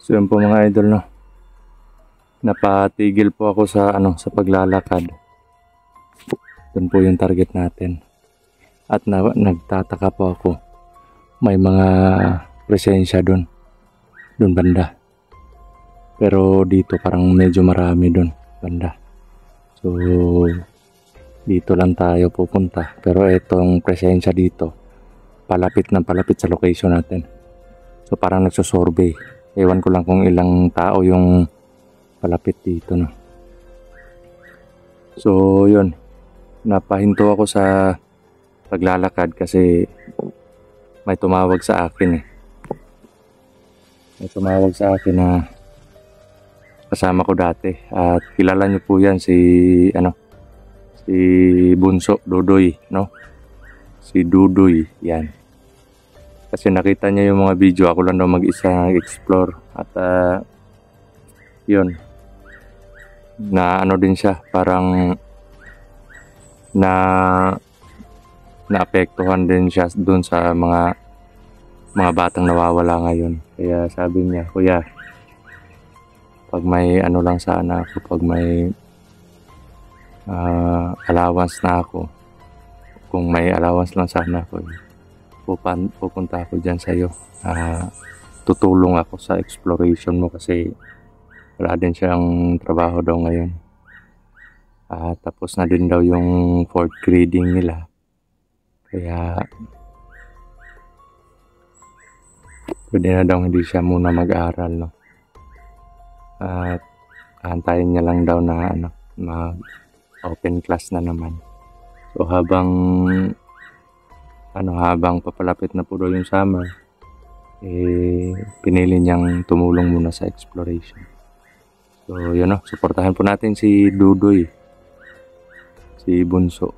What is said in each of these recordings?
So yun po mga idol, no. Napatigil po ako sa sa paglalakad. Doon po yung target natin. At nagtataka po ako. May mga presensya doon. Doon banda. Pero dito parang medyo marami doon banda. So dito lang tayo pupunta. Pero itong presensya dito, palapit na palapit sa location natin. So parang nagsusurvey. Ewan ko lang kung ilang tao yung palapit dito, no. So yun, napahinto ako sa paglalakad kasi may tumawag sa akin May tumawag sa akin na kasama ko dati at kilala niyo po yan si si Bunso Dudoy, no. Si Dudoy yan. Kasi nakita niya yung mga video, ako lang daw mag-isa nag-explore at yun, na din siya, parang naapektuhan din siya dun sa mga batang nawawala ngayon. Kaya sabi niya, kuya, pag may lang sana ako, pag may allowance na ako, kung may allowance lang sana ako, pupunta ako dyan sa'yo. Tutulong ako sa exploration mo kasi wala din siyang trabaho daw ngayon. Tapos na din daw yung 4th grading nila. Kaya pwede na daw hindi siya muna mag-aral, no. At antayin niya lang daw na mag-open class na naman. So habang papalapit na po daw yung summer, pinili niyang tumulong muna sa exploration. So yun, no, suportahan po natin si Dudoy, si Bunso.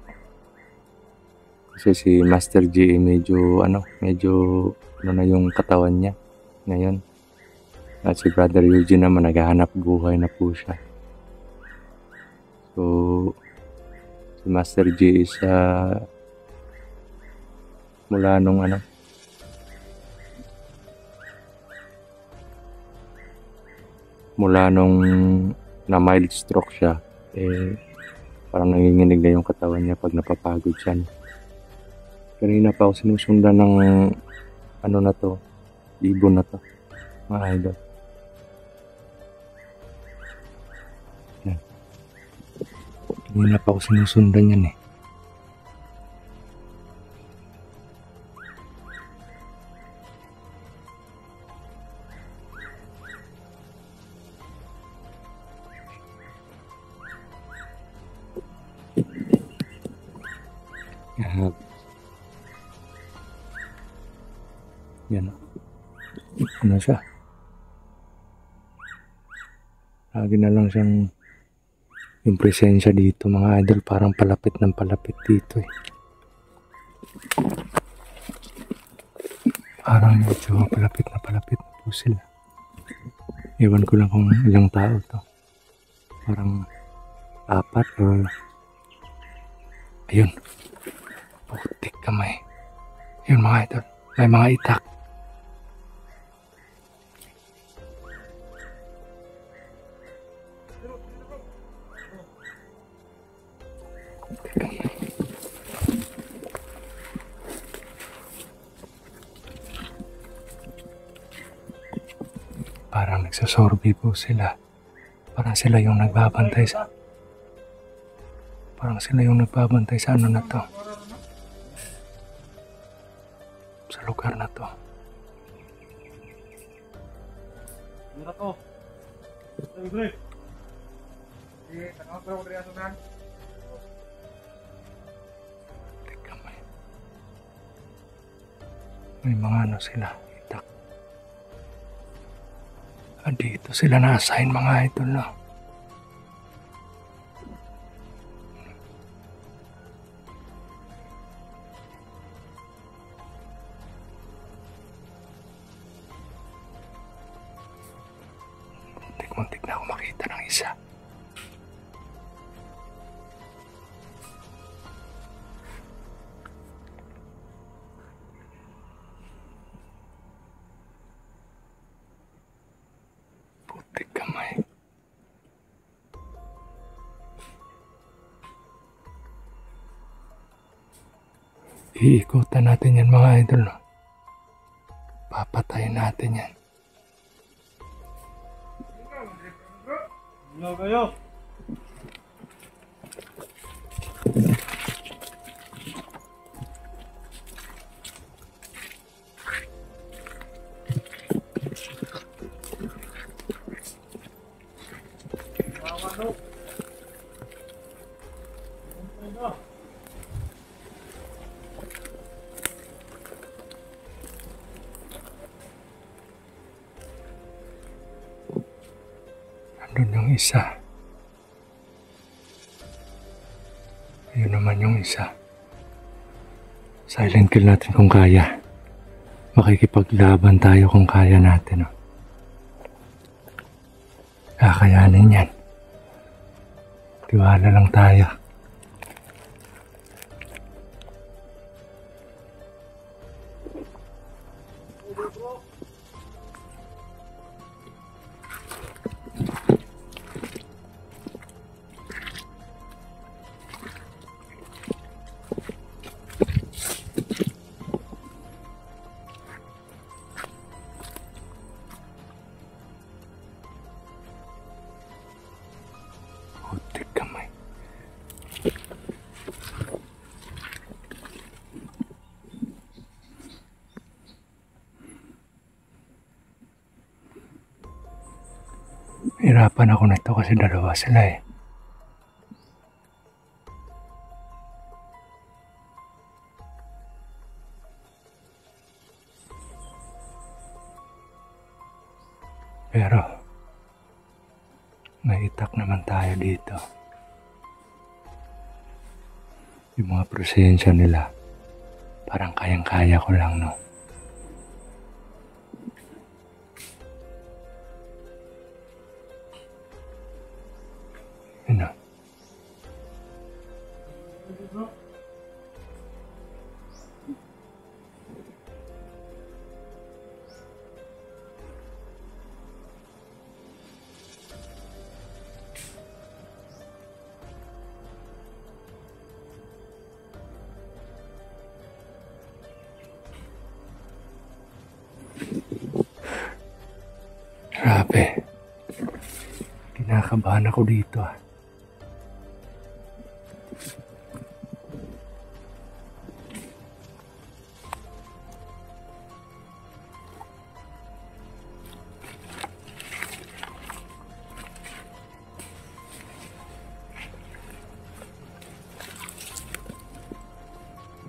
Kasi si Master G medyo na yung katawan niya ngayon. At si Brother Eugene naman naghahanap buhay na po siya. So si Master G is mula nung na mild stroke siya, parang nanginginig na yung katawan niya pag napapagod siya. Kanina pa ako sinusundan ng ibon na to, mga idol. Yan. Kanina pa ako sinusundan yan Yan. Ano siya? Lagi na lang siyang yung presensya dito, mga idol, parang palapit ng palapit dito Parang medyo palapit na po sila. Ewan ko lang kung ilang tao to. Parang 4 or ayun. Putik kamay. Yun mga idol. May mga itak. Parang nagsasorby po sila. Parang sila yung nagbabantay sa ano na to. Sa lugar na to. May mga sila. Dito sila na-assign, mga idol, no. Muntik na ako makita ng isa. Iikutan natin yan mga idol. No? Papatayin natin yan. Hello kayo. Nandun yung isa. Ayun naman yung isa. Silent kill natin kung kaya. Makikipaglaban tayo kung kaya natin. Oh. Kakayanin yan. Tiwala lang tayo. Putik kamay. Hirapan ako nito kasi dalawa sila eh. Pero may itak naman tayo dito. Yung mga presensya nila parang kayang-kaya ko lang, no? Yun, no? Grabe. Kinakabahan ako dito ah.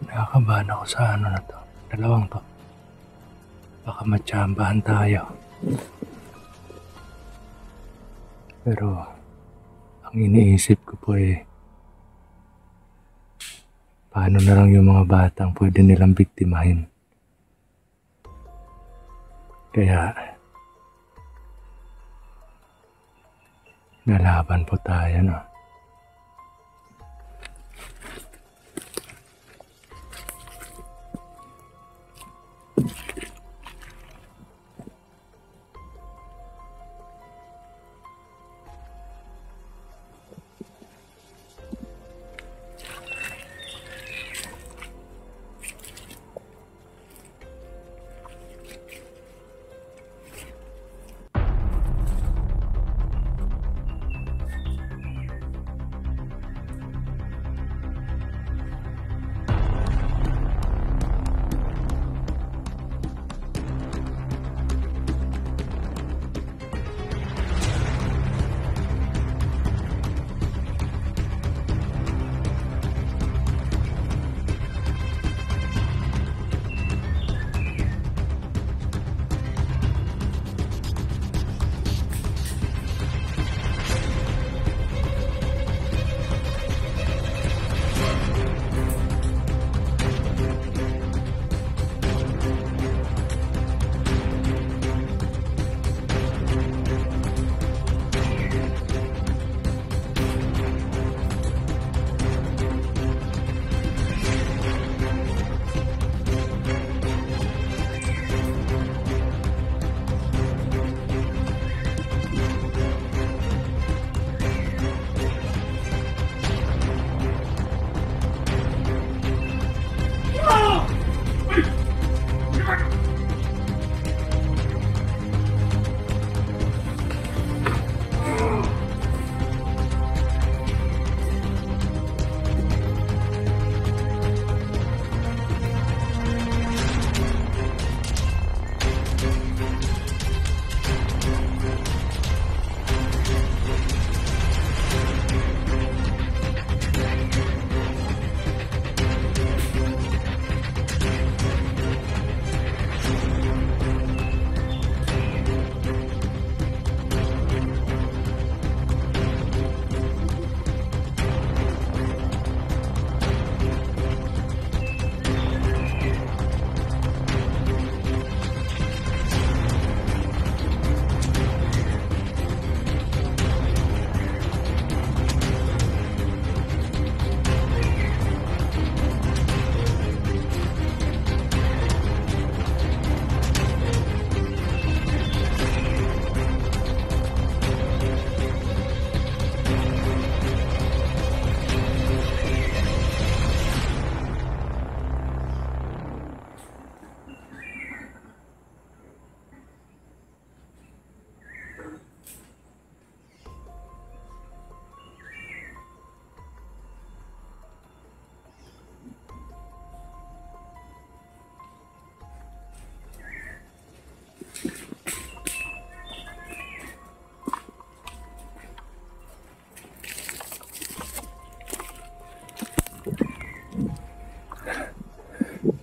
Nakakabahan ako sa ano na to. Dalawang to. Baka matsambahan tayo. Pero ang iniisip ko po eh, paano na lang yung mga batang pwede nilang biktimahin. Kaya nalaban po tayo, no?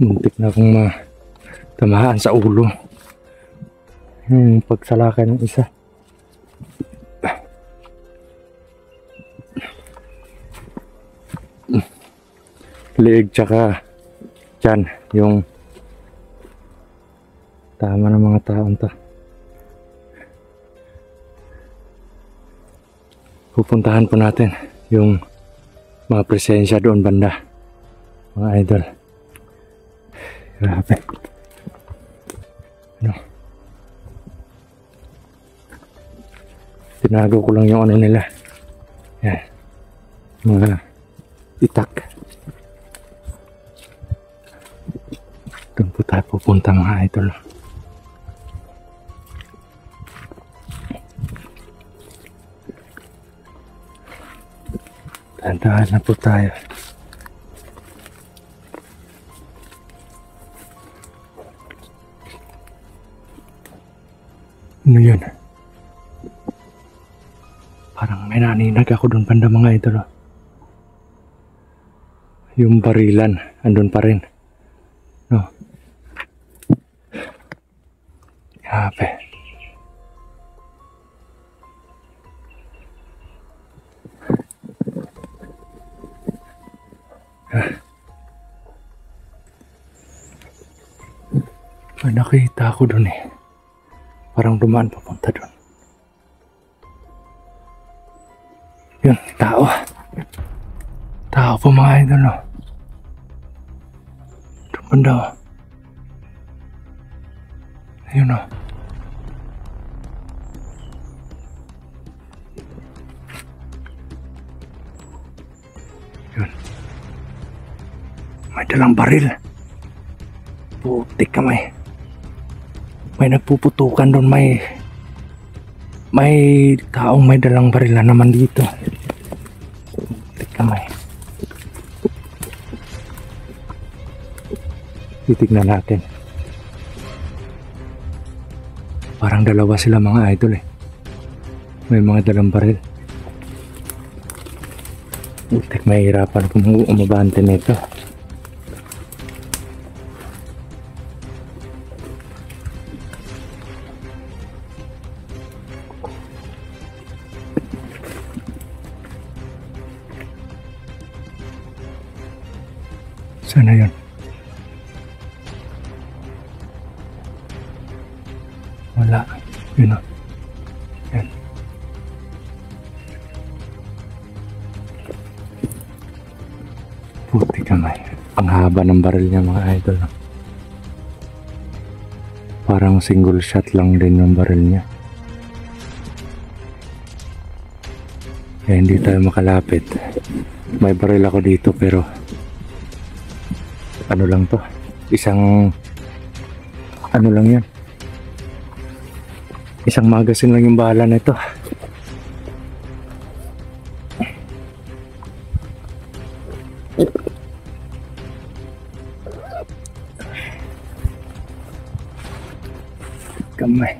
Muntik na akong matamaan sa ulo. Yung pagsalakay ng isa. Liig tsaka tiyan yung tama ng mga taon to. Pupuntahan po natin yung mga presensya doon banda, mga idol. Grabe. Ano? Tinago ko lang yung ano nila. Yan. Mga itak. Doon po tayo pupunta mga idol. Tandahan na po tayo. Ano yun? Parang may naninag ako doon banda mga idol. Yung barilan, andun pa rin. No? Grabe. May nakita ako doon eh. Parang dumaan papunta doon. Yun, tao. Tao po mga idol. Doon banda. Ayun o. Yun. May dalang baril. Putik kamay. May nagpuputukan doon, may taong may dalang baril na naman dito. Putik kamay. Titignan natin. Parang dalawa sila mga idol eh. May mga dalang baril. Putik, mahirapan kung umabante nito. Sana yun. Wala. Yun o. Yan. Puti kamay. Ang haba ng baril niya mga idol. Parang single shot lang din yung baril niya. Kaya hindi tayo makalapit. May baril ako dito pero ano lang to, isang ano lang yan, isang magazine lang yung bala na ito. Kamay.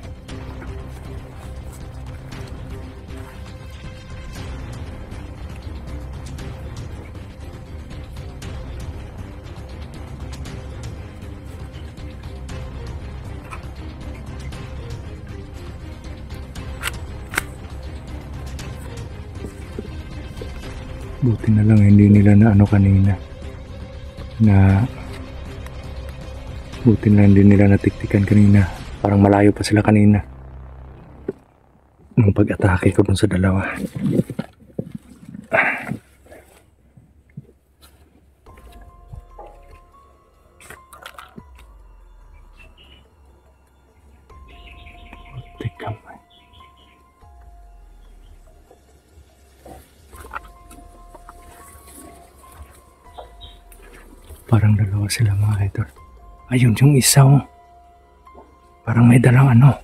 Buti na lang hindi nila na ano kanina, na buti na hindi nila natiktikan kanina. Parang malayo pa sila kanina nung pag-atake ko dun sa dalawa. Buti kamay. Parang dalawa sila mga idol. Ayun yung isa oh. Parang may dalang ano.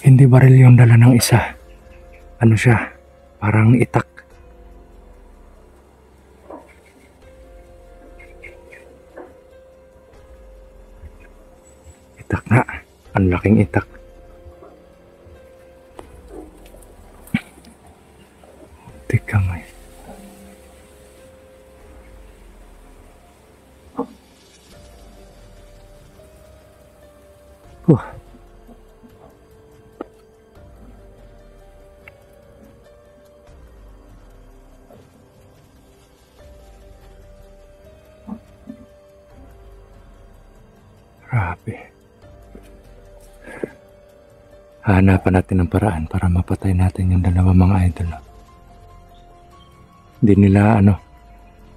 Hindi baril yung dala ng isa. Ano siya? Parang itak. Itak nga. Ang laking itak. Huh. Grabe. Hahanapan natin ng paraan para mapatay natin yung dalawang mga idol. Hindi nila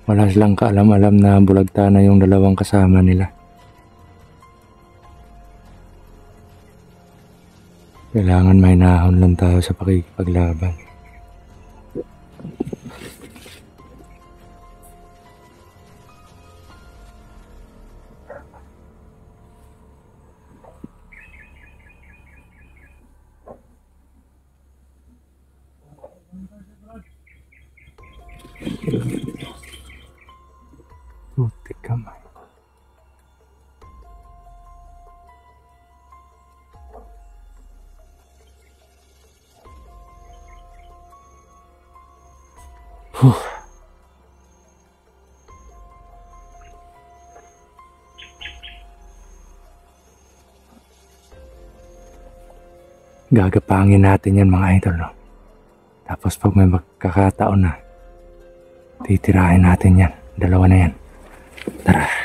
wala silang kaalam-alam na bulagta na yung dalawang kasama nila. Kailangan may nahon lang tayo sa pakikipaglaban. Putik kamay. Gagapangin natin yan mga idol, no? Tapos pag may magkakataon na, titirahin natin yan. Dalawa na yan. Tara.